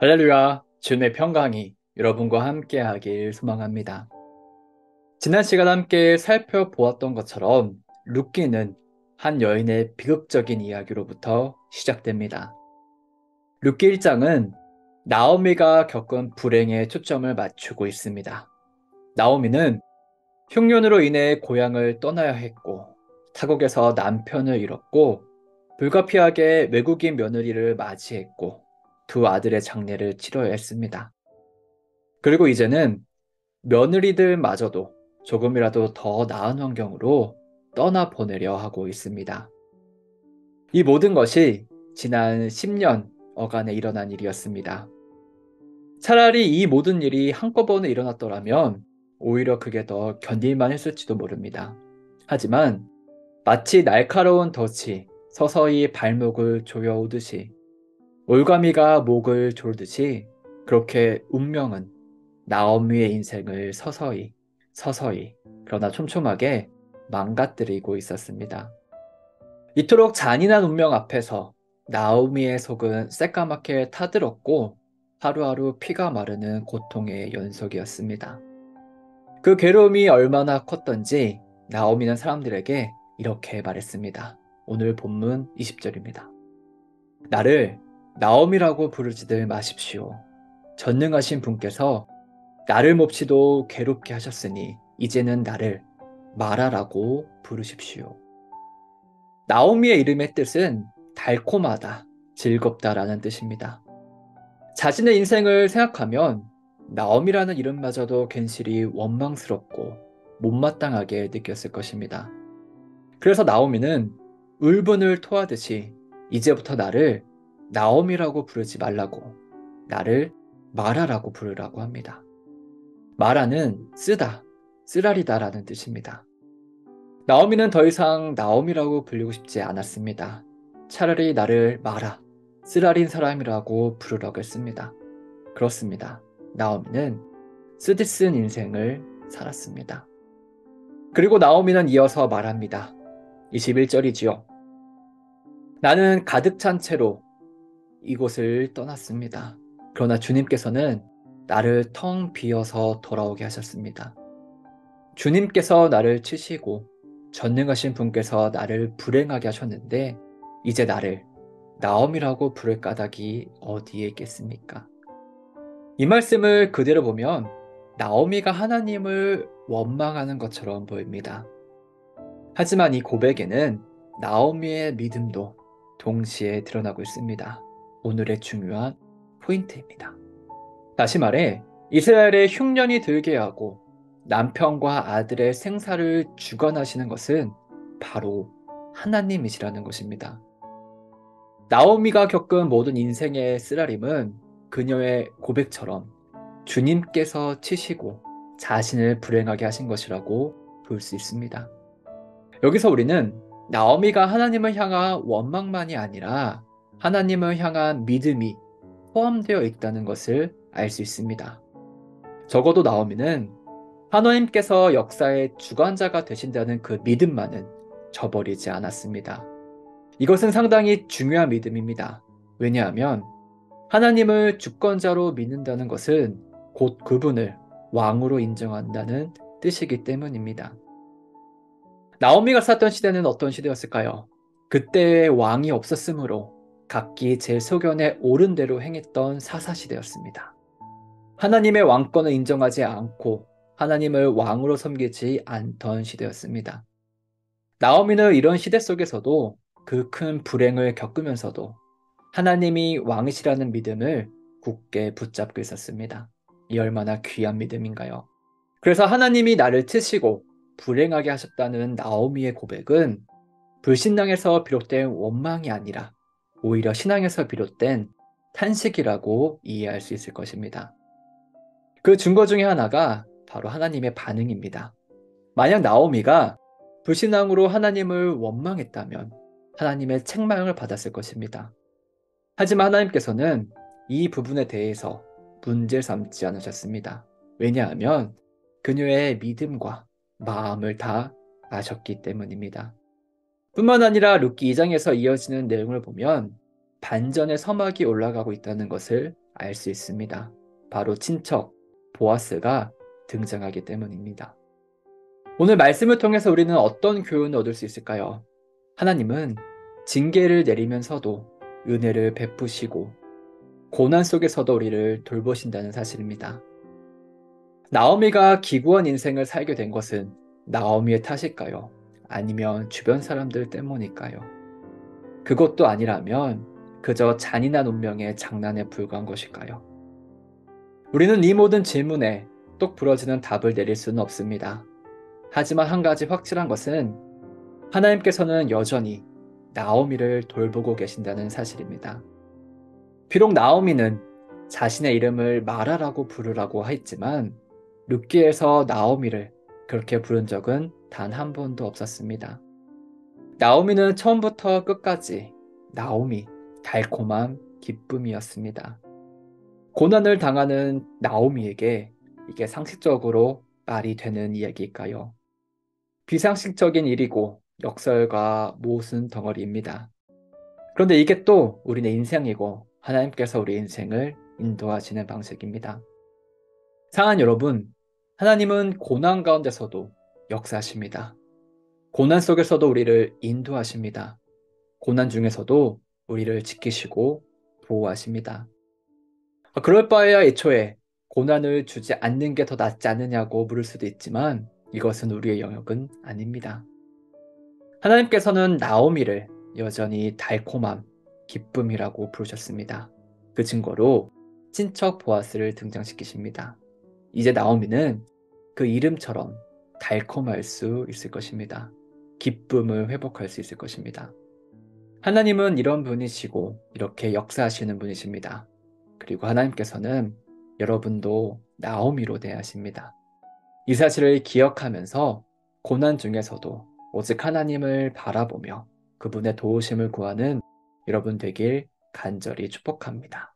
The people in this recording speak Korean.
할렐루야, 주님의 평강이 여러분과 함께 하길 소망합니다. 지난 시간 함께 살펴보았던 것처럼 룻기는 한 여인의 비극적인 이야기로부터 시작됩니다. 룻기 1장은 나오미가 겪은 불행에 초점을 맞추고 있습니다. 나오미는 흉년으로 인해 고향을 떠나야 했고 타국에서 남편을 잃었고 불가피하게 외국인 며느리를 맞이했고 두 아들의 장례를 치러야 했습니다. 그리고 이제는 며느리들마저도 조금이라도 더 나은 환경으로 떠나보내려 하고 있습니다. 이 모든 것이 지난 10년 어간에 일어난 일이었습니다. 차라리 이 모든 일이 한꺼번에 일어났더라면 오히려 그게 더 견딜만 했을지도 모릅니다. 하지만 마치 날카로운 덫이 서서히 발목을 조여오듯이 올가미가 목을 졸듯이 그렇게 운명은 나오미의 인생을 서서히 그러나 촘촘하게 망가뜨리고 있었습니다. 이토록 잔인한 운명 앞에서 나오미의 속은 새까맣게 타들었고 하루하루 피가 마르는 고통의 연속이었습니다. 그 괴로움이 얼마나 컸던지 나오미는 사람들에게 이렇게 말했습니다. 오늘 본문 20절입니다. 나를 나오미라고 부르지들 마십시오. 전능하신 분께서 나를 몹시도 괴롭게 하셨으니 이제는 나를 마라라고 부르십시오. 나오미의 이름의 뜻은 달콤하다, 즐겁다라는 뜻입니다. 자신의 인생을 생각하면 나오미라는 이름마저도 괜시리 원망스럽고 못마땅하게 느꼈을 것입니다. 그래서 나오미는 울분을 토하듯이 이제부터 나를 나오미라고 부르지 말라고, 나를 마라라고 부르라고 합니다. 마라는 쓰다, 쓰라리다라는 뜻입니다. 나오미는 더 이상 나오미라고 불리고 싶지 않았습니다. 차라리 나를 마라, 쓰라린 사람이라고 부르라고 했습니다. 그렇습니다. 나오미는 쓰디쓴 인생을 살았습니다. 그리고 나오미는 이어서 말합니다. 21절이지요. 나는 가득 찬 채로 이곳을 떠났습니다. 그러나 주님께서는 나를 텅 비어서 돌아오게 하셨습니다. 주님께서 나를 치시고 전능하신 분께서 나를 불행하게 하셨는데 이제 나를 나옴이라고 부를 까닭이 어디에 있겠습니까? 이 말씀을 그대로 보면 나오미가 하나님을 원망하는 것처럼 보입니다. 하지만 이 고백에는 나오미의 믿음도 동시에 드러나고 있습니다. 오늘의 중요한 포인트입니다. 다시 말해 이스라엘의 흉년이 들게 하고 남편과 아들의 생사를 주관하시는 것은 바로 하나님이시라는 것입니다. 나오미가 겪은 모든 인생의 쓰라림은 그녀의 고백처럼 주님께서 치시고 자신을 불행하게 하신 것이라고 볼 수 있습니다. 여기서 우리는 나오미가 하나님을 향한 원망만이 아니라 하나님을 향한 믿음이 포함되어 있다는 것을 알 수 있습니다. 적어도 나오미는 하나님께서 역사의 주관자가 되신다는 그 믿음만은 저버리지 않았습니다. 이것은 상당히 중요한 믿음입니다. 왜냐하면 하나님을 주권자로 믿는다는 것은 곧 그분을 왕으로 인정한다는 뜻이기 때문입니다. 나오미가 살던 시대는 어떤 시대였을까요? 그때의 왕이 없었으므로 각기 제 소견에 옳은 대로 행했던 사사시대였습니다. 하나님의 왕권을 인정하지 않고 하나님을 왕으로 섬기지 않던 시대였습니다. 나오미는 이런 시대 속에서도 그 큰 불행을 겪으면서도 하나님이 왕이시라는 믿음을 굳게 붙잡고 있었습니다. 이 얼마나 귀한 믿음인가요? 그래서 하나님이 나를 트시고 불행하게 하셨다는 나오미의 고백은 불신앙에서 비롯된 원망이 아니라 오히려 신앙에서 비롯된 탄식이라고 이해할 수 있을 것입니다. 그 증거 중에 하나가 바로 하나님의 반응입니다. 만약 나오미가 불신앙으로 하나님을 원망했다면 하나님의 책망을 받았을 것입니다. 하지만 하나님께서는 이 부분에 대해서 문제 삼지 않으셨습니다. 왜냐하면 그녀의 믿음과 마음을 다 아셨기 때문입니다. 뿐만 아니라 룻기 2장에서 이어지는 내용을 보면 반전의 서막이 올라가고 있다는 것을 알 수 있습니다. 바로 친척 보아스가 등장하기 때문입니다. 오늘 말씀을 통해서 우리는 어떤 교훈을 얻을 수 있을까요? 하나님은 징계를 내리면서도 은혜를 베푸시고 고난 속에서도 우리를 돌보신다는 사실입니다. 나오미가 기구한 인생을 살게 된 것은 나오미의 탓일까요? 아니면 주변 사람들 때문일까요? 그것도 아니라면 그저 잔인한 운명의 장난에 불과한 것일까요? 우리는 이 모든 질문에 똑 부러지는 답을 내릴 수는 없습니다. 하지만 한 가지 확실한 것은 하나님께서는 여전히 나오미를 돌보고 계신다는 사실입니다. 비록 나오미는 자신의 이름을 마라라고 부르라고 했지만 룻기에서 나오미를 그렇게 부른 적은 단 한 번도 없었습니다. 나오미는 처음부터 끝까지 나오미, 달콤한 기쁨이었습니다. 고난을 당하는 나오미에게 이게 상식적으로 말이 되는 이야기일까요? 비상식적인 일이고 역설과 모순 덩어리입니다. 그런데 이게 또 우리의 인생이고 하나님께서 우리 인생을 인도하시는 방식입니다. 사랑하는 여러분, 하나님은 고난 가운데서도 역사하십니다. 고난 속에서도 우리를 인도하십니다. 고난 중에서도 우리를 지키시고 보호하십니다. 그럴 바에야 애초에 고난을 주지 않는 게 더 낫지 않느냐고 물을 수도 있지만 이것은 우리의 영역은 아닙니다. 하나님께서는 나오미를 여전히 달콤함, 기쁨이라고 부르셨습니다. 그 증거로 친척 보아스를 등장시키십니다. 이제 나오미는 그 이름처럼 달콤할 수 있을 것입니다. 기쁨을 회복할 수 있을 것입니다. 하나님은 이런 분이시고 이렇게 역사하시는 분이십니다. 그리고 하나님께서는 여러분도 나오미로 대하십니다. 이 사실을 기억하면서 고난 중에서도 오직 하나님을 바라보며 그분의 도우심을 구하는 여러분 되길 간절히 축복합니다.